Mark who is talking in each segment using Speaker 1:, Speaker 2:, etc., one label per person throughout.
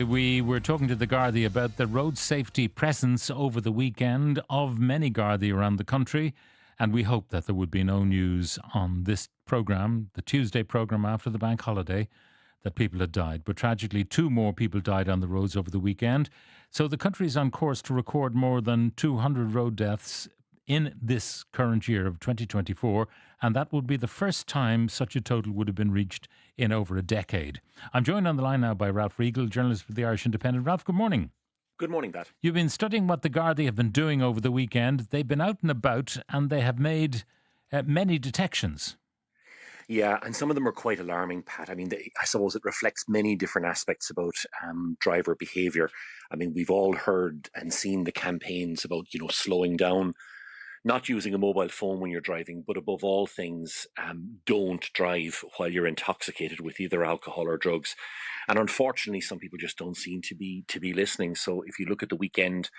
Speaker 1: we were talking to the Garda about the road safety presence over the weekend of many Garda around the country, and we hope that there would be no news on this programme, the Tuesday programme after the bank holiday, that people had died. But tragically, 2 more people died on the roads over the weekend. So the country is on course to record more than 200 road deaths in this current year of 2024, and that would be the first time such a total would have been reached in over a decade. I'm joined on the line now by Ralph Reigel, journalist with the Irish Independent. Ralph, good morning.
Speaker 2: Good morning, Pat.
Speaker 1: You've been studying what the Garda have been doing over the weekend. They've been out and about, and they have made many detections.
Speaker 2: Yeah, and some of them are quite alarming, Pat. I mean, I suppose it reflects many different aspects about driver behaviour. I mean, we've all heard and seen the campaigns about, slowing down, not using a mobile phone when you're driving, but above all things, don't drive while you're intoxicated with either alcohol or drugs. And unfortunately, some people just don't seem to be listening. So if you look at the weekend,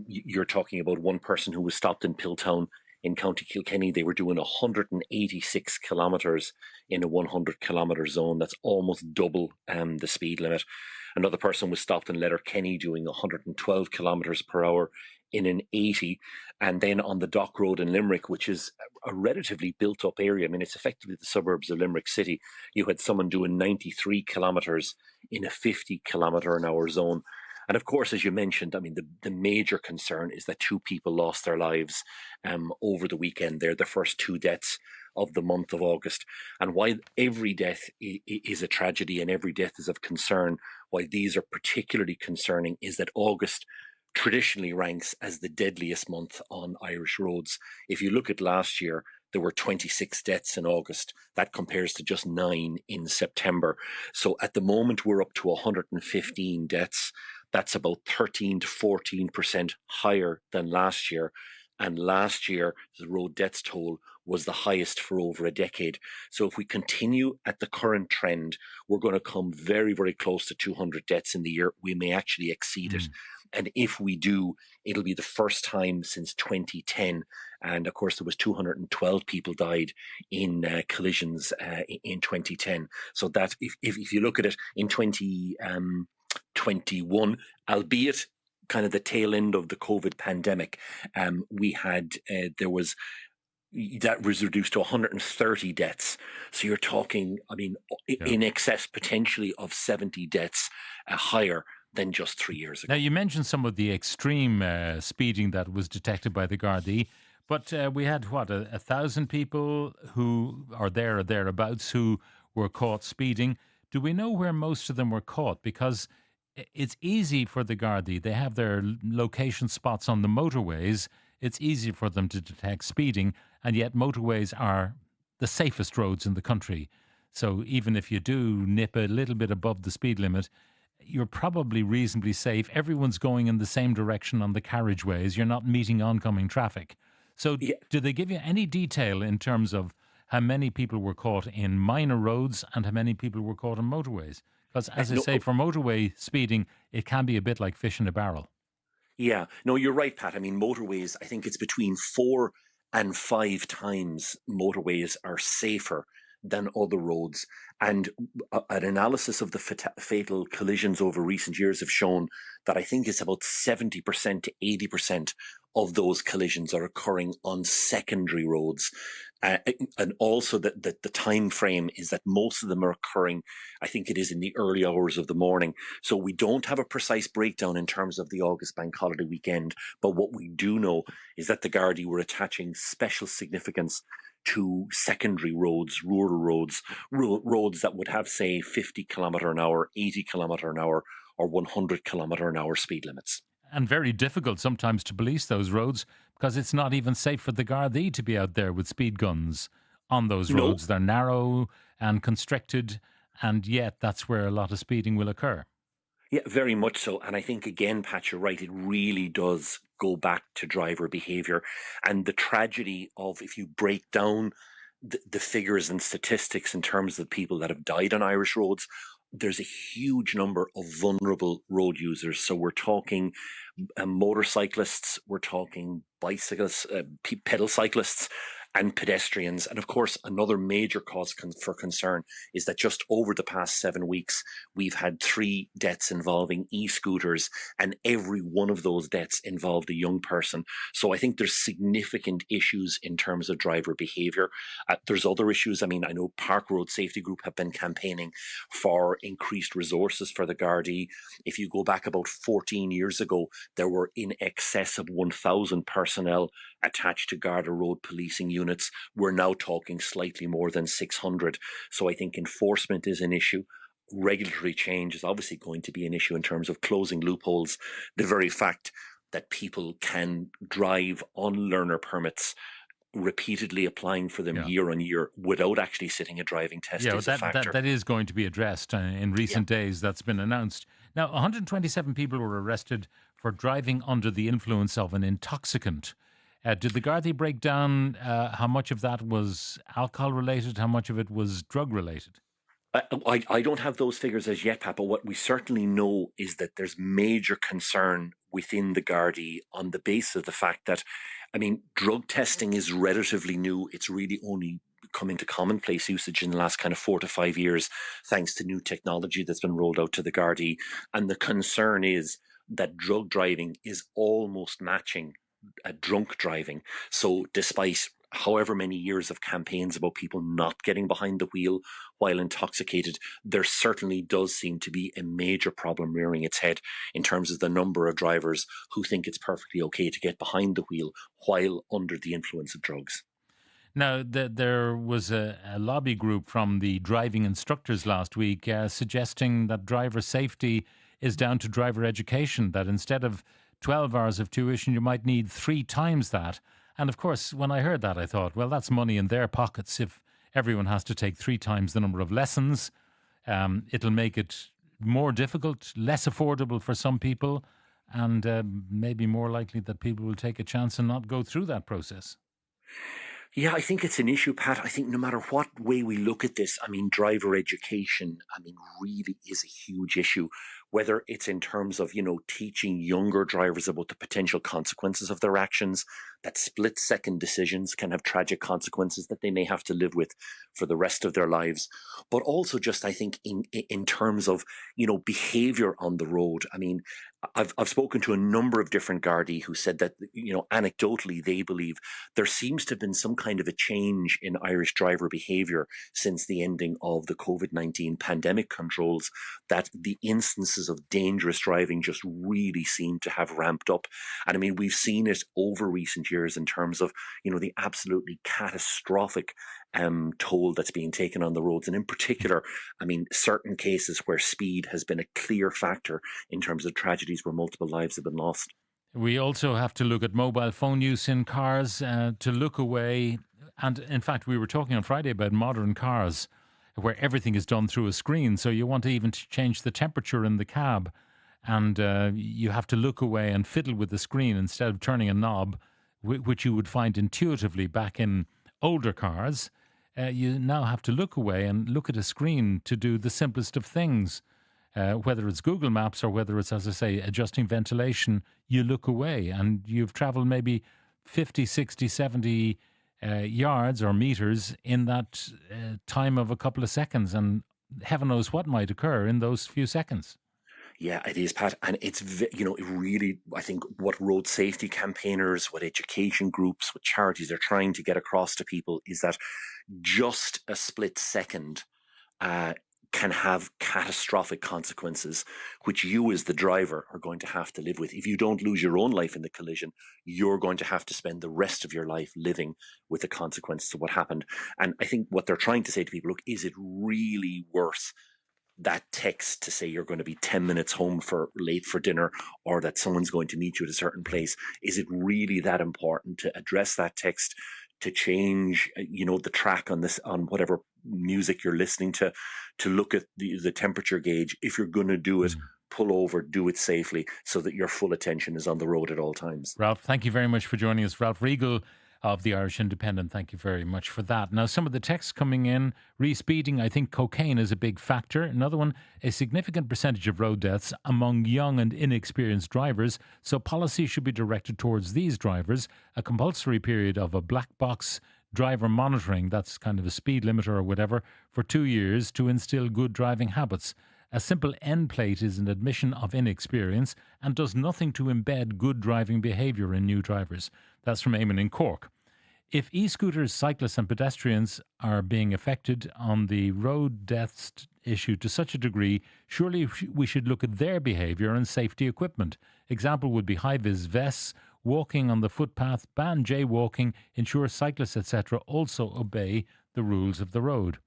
Speaker 2: you're talking about one person who was stopped in Piltown in County Kilkenny. They were doing 186 kilometres in a 100 kilometre zone. That's almost double the speed limit. Another person was stopped in Letterkenny doing 112 kilometres per hour in an 80. And then on the Dock Road in Limerick, which is a relatively built up area, I mean, it's effectively the suburbs of Limerick City, you had someone doing 93 kilometres in a 50 kilometre an hour zone. And of course, as you mentioned, I mean, the major concern is that 2 people lost their lives over the weekend. They're the first 2 deaths of the month of August. And why every death is a tragedy and every death is of concern, why these are particularly concerning is that August traditionally ranks as the deadliest month on Irish roads. If you look at last year, there were 26 deaths in August. That compares to just 9 in September. So at the moment, we're up to 115 deaths. That's about 13 to 14% higher than last year. And last year, the road deaths toll was the highest for over a decade. So if we continue at the current trend, we're going to come very, very close to 200 deaths in the year. We may actually exceed it. And if we do, it'll be the first time since 2010. And of course, there was 212 people died in collisions in 2010. So that if you look at it in 2021, albeit kind of the tail end of the COVID pandemic, we had that was reduced to 130 deaths. So you're talking, I mean, in excess potentially of 70 deaths higher than just 3 years ago.
Speaker 1: Now, you mentioned some of the extreme speeding that was detected by the Gardaí, but we had, 1,000 people who are there or thereabouts who were caught speeding. Do we know where most of them were caught? Because it's easy for the Gardaí. They have their location spots on the motorways. It's easy for them to detect speeding, and yet motorways are the safest roads in the country. So even if you do nip a little bit above the speed limit, you're probably reasonably safe. Everyone's going in the same direction on the carriageways. You're not meeting oncoming traffic. So do they give you any detail in terms of how many people were caught in minor roads and how many people were caught on motorways? Because as I say, for motorway speeding, it can be a bit like fish in a barrel.
Speaker 2: Yeah, no, you're right, Pat. I mean, motorways, I think it's between 4 and 5 times motorways are safer than other roads. And an analysis of the fatal collisions over recent years have shown that I think it's about 70% to 80% of those collisions are occurring on secondary roads. And also that the time frame is that most of them are occurring, I think it is in the early hours of the morning. So we don't have a precise breakdown in terms of the August bank holiday weekend. But what we do know is that the Gardaí were attaching special significance to secondary roads, rural roads, roads that would have, say, 50 kilometre an hour, 80 kilometre an hour, or 100 kilometre an hour speed limits.
Speaker 1: And very difficult sometimes to police those roads because it's not even safe for the Gardaí to be out there with speed guns on those roads. They're narrow and constricted, and yet that's where a lot of speeding will occur.
Speaker 2: Yeah, very much so. And I think, again, Pat, you're right, it really does go back to driver behaviour. And the tragedy of, if you break down the figures and statistics in terms of people that have died on Irish roads, there's a huge number of vulnerable road users. So we're talking motorcyclists, we're talking bicyclists, pedal cyclists, and pedestrians. And of course, another major cause for concern is that just over the past 7 weeks, we've had 3 deaths involving e-scooters, and every one of those deaths involved a young person. So I think there's significant issues in terms of driver behaviour. There's other issues. I mean, I know Park Road Safety Group have been campaigning for increased resources for the Gardaí. If you go back about 14 years ago, there were in excess of 1,000 personnel attached to Garda road policing units. We're now talking slightly more than 600. So I think enforcement is an issue. Regulatory change is obviously going to be an issue in terms of closing loopholes. The very fact that people can drive on learner permits, repeatedly applying for them
Speaker 1: Yeah.
Speaker 2: year on year without actually sitting a driving test,
Speaker 1: Yeah,
Speaker 2: is a factor.
Speaker 1: that is going to be addressed in
Speaker 2: Yeah.
Speaker 1: recent days. That's been announced. Now, 127 people were arrested for driving under the influence of an intoxicant. Did the Gardaí break down how much of that was alcohol related, how much of it was drug related?
Speaker 2: I don't have those figures as yet, Pat, but what we certainly know is that there's major concern within the Gardaí on the basis of the fact that, I mean, drug testing is relatively new. It's really only come into commonplace usage in the last kind of 4 to 5 years, thanks to new technology that's been rolled out to the Gardaí. And the concern is that drug driving is almost matching drunk driving. So despite however many years of campaigns about people not getting behind the wheel while intoxicated, there certainly does seem to be a major problem rearing its head in terms of the number of drivers who think it's perfectly okay to get behind the wheel while under the influence of drugs.
Speaker 1: Now, there was a lobby group from the driving instructors last week suggesting that driver safety is down to driver education, that instead of 12 hours of tuition, you might need 3 times that. And of course, when I heard that, I thought, well, that's money in their pockets. If everyone has to take 3 times the number of lessons, it'll make it more difficult, less affordable for some people, and maybe more likely that people will take a chance and not go through that process.
Speaker 2: Yeah, I think it's an issue, Pat. I think no matter what way we look at this, I mean, driver education, I mean, really is a huge issue. Whether it's in terms of, teaching younger drivers about the potential consequences of their actions, that split-second decisions can have tragic consequences that they may have to live with for the rest of their lives. But also just, I think, in terms of, behavior on the road. I mean, I've spoken to a number of different Gardaí who said that, anecdotally, they believe there seems to have been some kind of a change in Irish driver behaviour since the ending of the COVID-19 pandemic controls, that the instances of dangerous driving just really seem to have ramped up. And I mean, we've seen it over recent years in terms of, the absolutely catastrophic toll that's being taken on the roads. And in particular, I mean, certain cases where speed has been a clear factor in terms of tragedies where multiple lives have been lost.
Speaker 1: We also have to look at mobile phone use in cars to look away. And in fact, we were talking on Friday about modern cars where everything is done through a screen. So you want to even change the temperature in the cab, and you have to look away and fiddle with the screen instead of turning a knob, which you would find intuitively back in older cars. You now have to look away and look at a screen to do the simplest of things. Whether it's Google Maps or whether it's, as I say, adjusting ventilation, you look away and you've traveled maybe 50, 60, 70 yards or meters in that time of a couple of seconds. And heaven knows what might occur in those few seconds.
Speaker 2: Yeah, it is, Pat. And it's, it really, I think what road safety campaigners, what education groups, what charities are trying to get across to people is that just a split second can have catastrophic consequences, which you as the driver are going to have to live with. If you don't lose your own life in the collision, you're going to have to spend the rest of your life living with the consequences of what happened. And I think what they're trying to say to people, look, is it really worth that text to say you're going to be 10 minutes home for late for dinner, or that someone's going to meet you at a certain place? Is it really that important to address that text, to change, the track on this, on whatever music you're listening to look at the temperature gauge? If you're going to do it, pull over, do it safely so that your full attention is on the road at all times.
Speaker 1: Ralph, thank you very much for joining us. Ralph Reigel of the Irish Independent. Thank you very much for that. Now, some of the texts coming in, re-speeding, I think cocaine is a big factor. Another one, a significant percentage of road deaths among young and inexperienced drivers. So policy should be directed towards these drivers. A compulsory period of a black box driver monitoring, that's kind of a speed limiter or whatever, for 2 years to instill good driving habits. A simple end plate is an admission of inexperience and does nothing to embed good driving behaviour in new drivers. That's from Eamon in Cork. If e-scooters, cyclists and pedestrians are being affected on the road deaths issue to such a degree, surely we should look at their behaviour and safety equipment. Example would be high-vis vests, walking on the footpath, ban jaywalking, ensure cyclists, etc. also obey the rules of the road.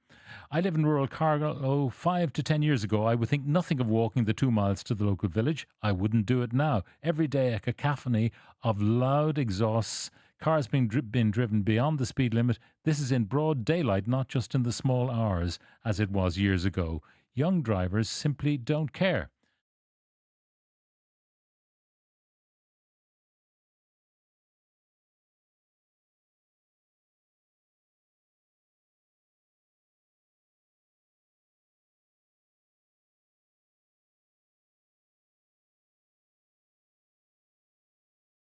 Speaker 1: I live in rural Carlow. 5 to 10 years ago, I would think nothing of walking the 2 miles to the local village. I wouldn't do it now. Every day, a cacophony of loud exhausts, cars being driven beyond the speed limit. This is in broad daylight, not just in the small hours, as it was years ago. Young drivers simply don't care.